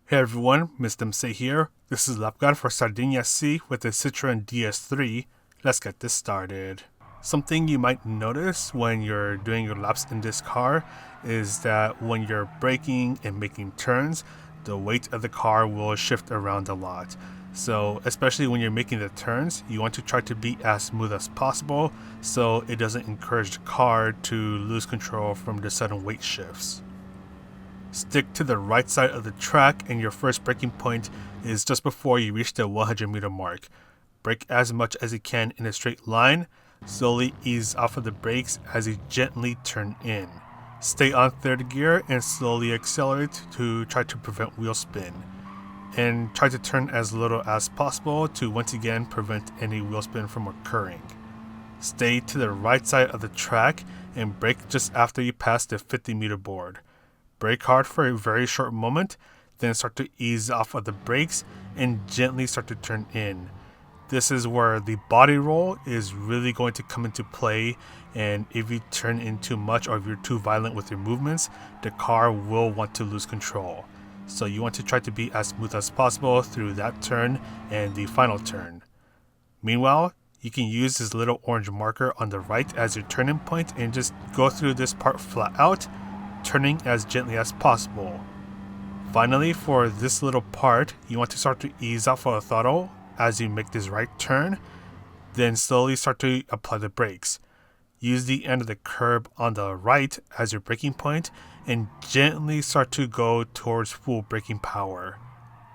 Hey everyone, Mr. MC here. This is lap guide for Sardegna C with the Citroen DS3. Let's get this started. Something you might notice when you're doing your laps in this car is that when you're braking and making turns, the weight of the car will shift around a lot. So especially when you're making the turns, you want to try to be as smooth as possible so it doesn't encourage the car to lose control from the sudden weight shifts. Stick to the right side of the track, and your first braking point is just before you reach the 100-meter mark. Brake as much as you can in a straight line. Slowly ease off of the brakes as you gently turn in. Stay on third gear and slowly accelerate to try to prevent wheel spin. And try to turn as little as possible to once again prevent any wheel spin from occurring. Stay to the right side of the track and brake just after you pass the 50-meter board. Brake hard for a very short moment, then start to ease off of the brakes and gently start to turn in. This is where the body roll is really going to come into play, and if you turn in too much or if you're too violent with your movements, the car will want to lose control. So you want to try to be as smooth as possible through that turn and the final turn. Meanwhile, you can use this little orange marker on the right as your turning point and just go through this part flat out, turning as gently as possible. Finally, for this little part, you want to start to ease off of the throttle as you make this right turn, then slowly start to apply the brakes. Use the end of the curb on the right as your braking point and gently start to go towards full braking power.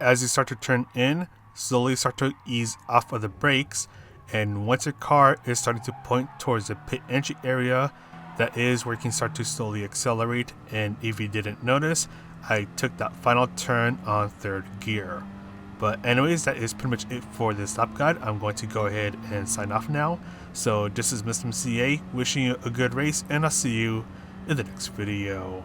As you start to turn in, slowly start to ease off of the brakes, and once your car is starting to point towards the pit entry area, that is where you can start to slowly accelerate. And if you didn't notice, I took that final turn on third gear. But anyways, that is pretty much it for this lap guide. I'm going to go ahead and sign off now. So this is Mr. MCA wishing you a good race, and I'll see you in the next video.